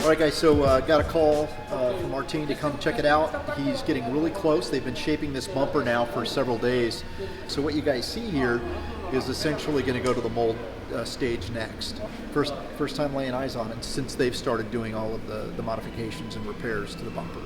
All right, guys, so got a call from Martin to come check it out. He's getting really close. They've been shaping this bumper now for several days. So what you guys see here is essentially going to go to the mold stage next. First time laying eyes on it since they've started doing all of the modifications and repairs to the bumper.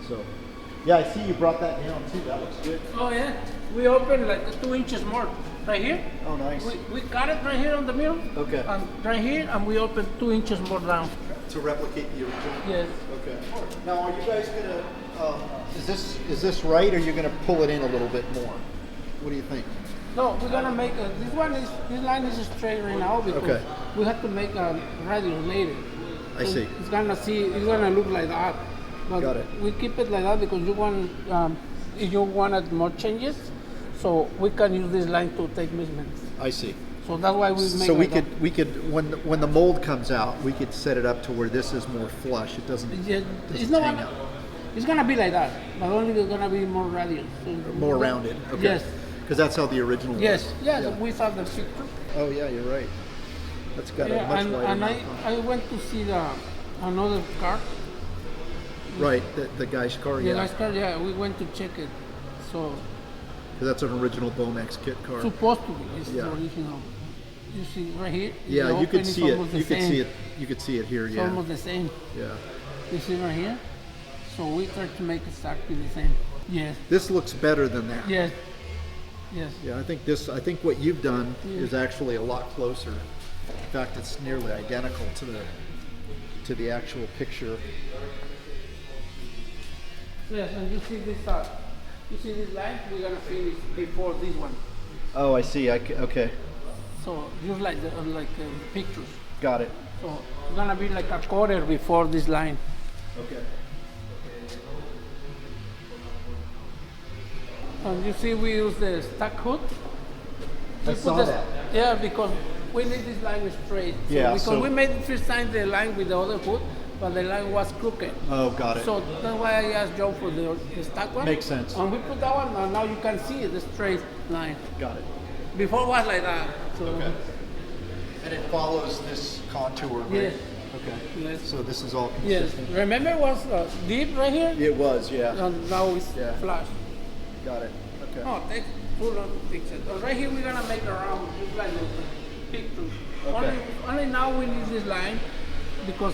So, yeah, I see you brought that down too. That looks good. Oh yeah, we opened like 2 inches more right here. Oh, nice. We cut it right here on the middle. Okay. And right here, and we opened 2 inches more down. To replicate the original? Yes. Okay. Now, are you guys gonna, is this right, or are you gonna pull it in a little bit more? What do you think? No, we're gonna make this line is straight right now because Okay. we have to make a radius later. I see. It's gonna look like that. But Got it. we keep it like that because if you wanted more changes, so we can use this line to take measurements. I see. So that's why we make. So like that. we could when the mold comes out, we could set it up to where this is more flush. It doesn't. Yeah, doesn't it's not hang gonna, out. it's gonna be like that, but only it's gonna be more radius. So More rounded. Okay. Yes. Because that's how the original was. Yes. Yes. Yeah. We saw the picture. Oh yeah, you're right. That's got a Yeah, much and, wider and mouth on it. I went to see another car. Right, the guy's car. The Yeah. last car, yeah, we went to check it. So 'Cause that's an original Bomex kit car. supposed to be, it's Yeah. the original. You see right here. Yeah, the you could opening is see it. almost the You could same. see it. You could see it here. It's Yeah. almost the same. Yeah. You see right here. So we tried to make exactly the same. Yes. This looks better than that. Yes. Yes. Yeah, I think what you've done Yeah. is actually a lot closer. In fact, it's nearly identical to the actual picture. Yes, and you see this. You see this line? We're gonna finish before this one. Oh, I see. Okay, So just like the pictures. got it. So it's gonna be like a quarter before this line. Okay. And you see, we use the stack hood. I We saw put the- that. Yeah, because we need this line straight. So Yeah, Because so- we made the first time the line with the other hood, but the line was crooked. Oh, got it. So that's why I asked Joe for the stack one. Makes sense. And we put that one, and now you can see the straight line. Got it. Before it was like that. So Okay. And it follows this contour, right? Yes. Okay. Yes. So this is all Yes. consistent. Remember it was deep right here, It was, yeah. and now it's Yeah. flush. Got it. Okay. Oh, take full on fix it. Right here we're gonna make a round, just like the picture. Okay. Only now we need this line because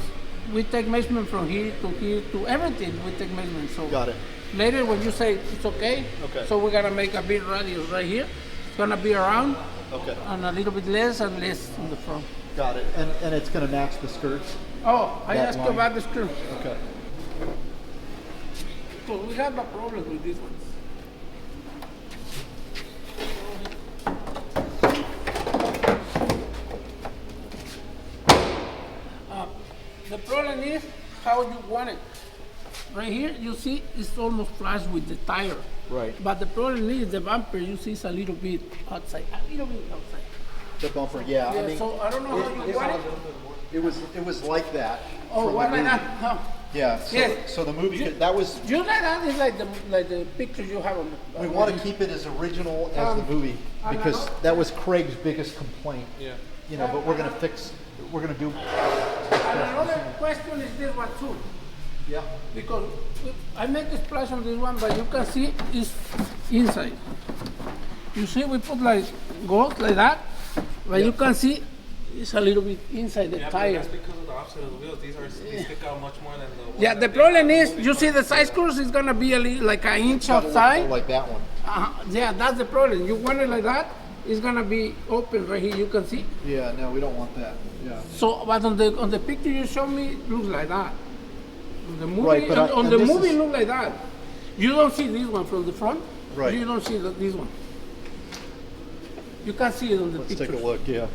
we take measurement from here to everything. We take measurement. So Got it. later when you say it's okay, Okay. so we're gonna make a big radius right here. It's gonna be around Okay. and a little bit less and less on the front. Got it. And it's going to match the skirts. Oh, I That asked you line. about the screw. Okay. So we have a problem with this one. The problem is how you want it. Right here, you see, it's almost flush with the tire. Right. But the problem is the bumper, you see, it's a little bit outside. A little bit outside. The bumper, yeah. Yeah, I mean, so I don't know how you want it. it was like that. Oh, from the what like movie. that? Huh. Yeah. So, Yes. so the movie, that was. Just like that is like the pictures you have on the. We want to keep it as original as the movie and because another- that was Craig's biggest complaint. Yeah. You know, but we're gonna fix. We're gonna do. And another question is this one too. Yeah. Because I make a splash on this one, but you can see it's inside. You see, we put like gold like that, but you can see it's a little bit inside the Yeah, but tire. that's because of the offset of the wheels. They stick out much more than the ones Yeah, that the they problem got is, moving you see from. the side screws is gonna be a little, like an inch Gotta look more outside. like that one. Yeah, that's the problem. You want it like that, it's gonna be open right here. You can see. Yeah. No, we don't want that. Yeah. So, but on the picture you show me, it looks like that. On the movie, Right, but on and the this movie, is- it look like that. You don't see this one from the front. Right. You don't see this one. You can see it on the Let's picture. take a look. Yeah.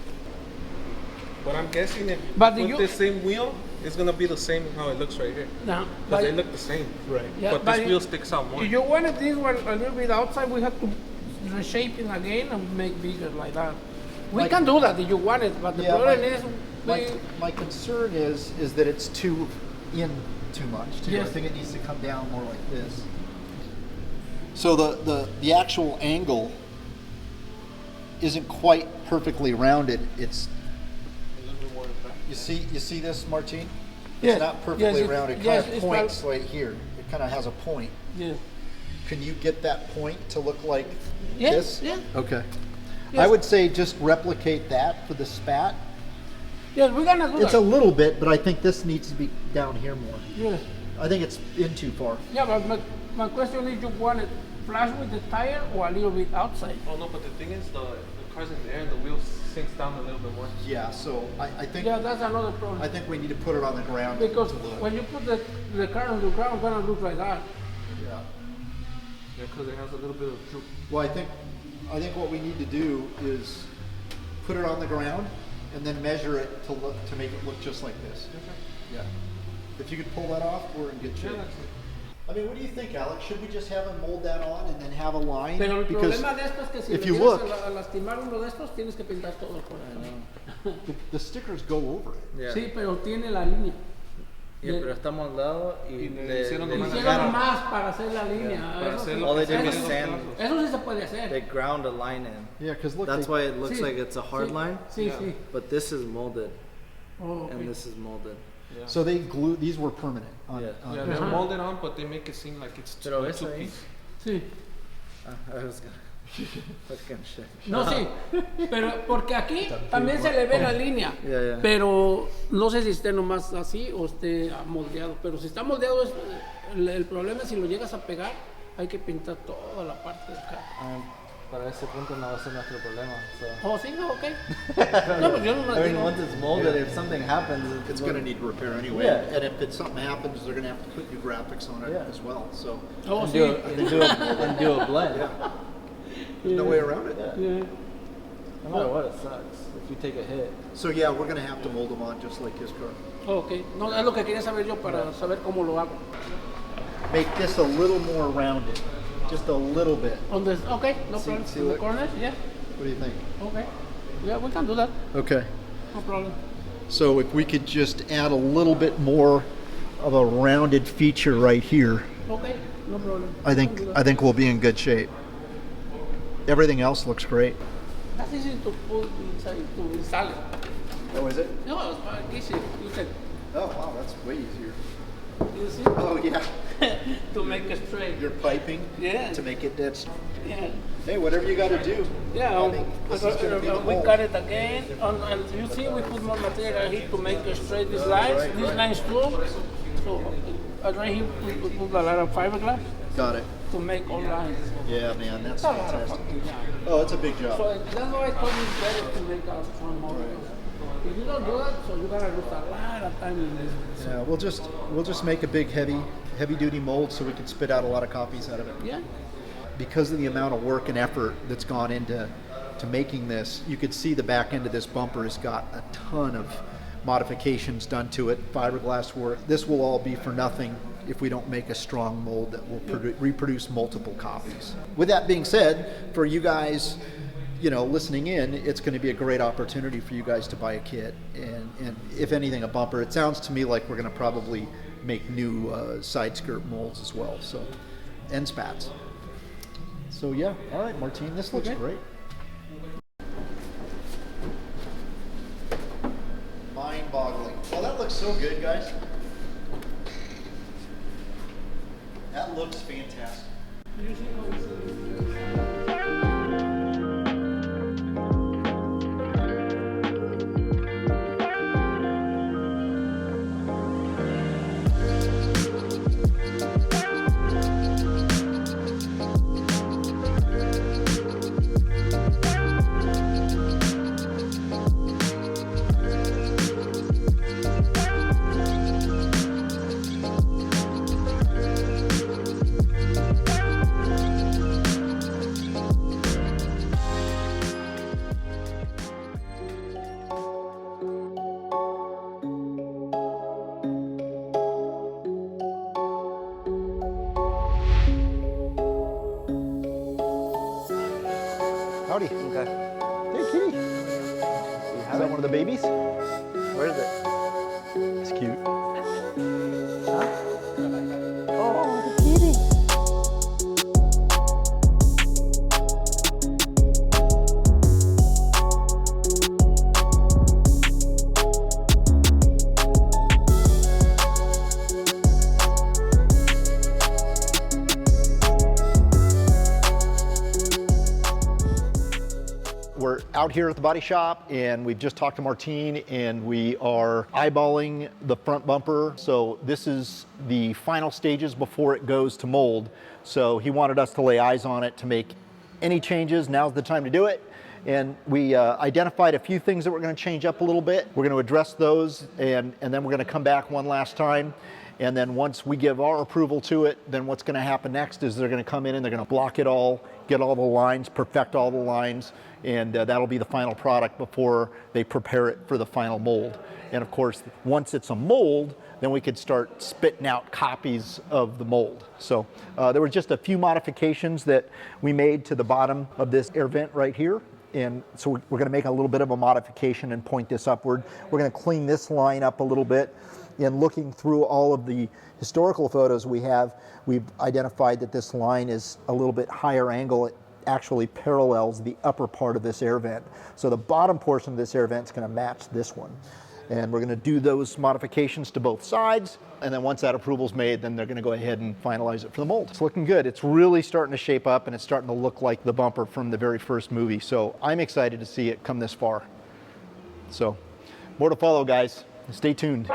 But I'm guessing if But you you- put the same wheel, it's gonna be the same how it looks right here. Now, Because they look the same. Right. yeah, but this you- wheel sticks out more. If you wanted this one a little bit outside, we have to reshape it again and make bigger like that. We Like- can do that if you want it, but the Yeah, problem my- is we, My concern is that it's too in too much. Too. I Yes. think it needs to come down more like this. So the actual angle isn't quite perfectly rounded. It's A little bit more in back. you see this, Martine? Yes, It's not perfectly yes, round. It yes, kind of it's points right here. It kind of has a point. Yeah. Can you get that point to look like Yes, this? yeah. Okay. Yes. I would say just replicate that for the spat. Yes, we're gonna do It's a that. little bit, but I think this needs to be down here more. Yeah. I think it's in too far. Yeah, but my question is, you want it flush with the tire or a little bit outside? Oh no, but the thing is, the car's in the air and the wheel sinks down a little bit more. Yeah, so I think Yeah, that's another problem. I think we need to put it on the ground Because to look. when you put the car on the ground, it's gonna look like that. Yeah. Yeah, because it has a little bit of droop. Well, I think what we need to do is put it on the ground and then measure it to make it look just like this. Yeah. If you could pull that off, we're in good shape. Yeah, that's it. I mean, what do you think, Alex? Should we just have him mold that on and then have a line? Pero el Because problema de esto es que si if le you llegas look, a lastimar uno de estos, tienes que pintar todo por acá. the stickers go over it. Yeah. Sí, pero tiene la línea. Yeah, pero está moldado y Y le hicieron le nomás la Hicieron cara. más para hacer la línea. Para Eso, hacerlo All they que did was sea sand. pedazos. eso sí se puede hacer. They ground a line in. Yeah, because look, That's they- why it looks Sí, like it's a hard sí, line, Sí, Yeah. sí. but this is molded Oh, okay. and this is molded. Yeah. so they glue. These were permanent. On, Yeah. on Yeah, there. they're molded on, but they make it seem like it's Pero a esa ahí- two-piece. Sí. I was gonna fucking shit. No, sí. Pero porque aquí también se le ve la línea. Yeah, yeah. Pero no sé si esté nomás así o esté moldeado. Pero si está moldeado, el problema es si lo llegas a pegar, hay que pintar toda la parte de acá. Para ese punto no va a ser nuestro problema. So. Oh, sí, no, ok. No, pues yo no I mean, digo. once it's molded, if something happens, It's going to need repair anyway. Yeah. And if something happens, they're going to have to put new graphics on it Yeah. as well. So Oh, and sí. do, and do a blend. there's no way around it. Yeah. No matter what, it sucks if you take a hit. So yeah, we're going to have to mold them on just like his car. Oh, ok. No, es lo que quería saber yo para saber cómo lo hago. Make this a little more rounded, just a little bit. Donde, ok, no See- problem. see In the what- corners, yeah. What do you think? Okay. Yeah, we can do that. Okay. No problem. So if we could just add a little bit more of a rounded feature right here, Okay, no problem. I think we'll be in good shape. Everything else looks great. That's easy to put inside, to install it. Oh, is it? No, it's very easy. You can, Oh, wow, that's way easier. you see, Oh, yeah. to make it straight. You're piping Yeah. to make it dead. Yeah. Hey, whatever you got to do. Yeah, I think this is gonna be the we mold. cut it again, and you see we put more material here to make it straight these lines, Right, these right. lines too. So right here we put a lot of fiberglass Got it. to make all lines. Yeah, man, that's It's a lot of fantastic. fucking job. Oh, it's a big job. So that's why I told you it's better to make a strong motor. If you don't do that, so you gotta lose a lot of time in this. Yeah, we'll just make a big heavy duty mold so we can spit out a lot of copies out of it. Yeah. Because of the amount of work and effort that's gone into making this, you could see the back end of this bumper has got a ton of modifications done to it, fiberglass work. This will all be for nothing if we don't make a strong mold that will reproduce multiple copies. With that being said, for you guys, listening in, it's going to be a great opportunity for you guys to buy a kit and if anything, a bumper. It sounds to me like we're going to probably make new side skirt molds as well. So, and spats. So yeah, all right, Martine, this looks Okay. great. Mind-boggling. Well, that looks so good, guys. That looks fantastic. Howdy. Okay. Hey, kitty. Is that one of the babies? Where is it? It's cute. Oh, the kitty. out here at the body shop, and we've just talked to Martine, and we are eyeballing the front bumper. So this is the final stages before it goes to mold. So he wanted us to lay eyes on it to make any changes. Now's the time to do it. And we identified a few things that we're going to change up a little bit. We're going to address those, and then we're going to come back one last time. And then once we give our approval to it, then what's going to happen next is they're going to come in and they're going to block it all, get all the lines, perfect all the lines, and that'll be the final product before they prepare it for the final mold. And of course, once it's a mold, then we could start spitting out copies of the mold. So there were just a few modifications that we made to the bottom of this air vent right here. And so we're going to make a little bit of a modification and point this upward. We're going to clean this line up a little bit. And looking through all of the historical photos we have, we've identified that this line is a little bit higher angle. It actually parallels the upper part of this air vent. So the bottom portion of this air vent is going to match this one. And we're going to do those modifications to both sides. And then once that approval's made, then they're going to go ahead and finalize it for the mold. It's looking good. It's really starting to shape up, and it's starting to look like the bumper from the very first movie. So I'm excited to see it come this far. So more to follow, guys. Stay tuned.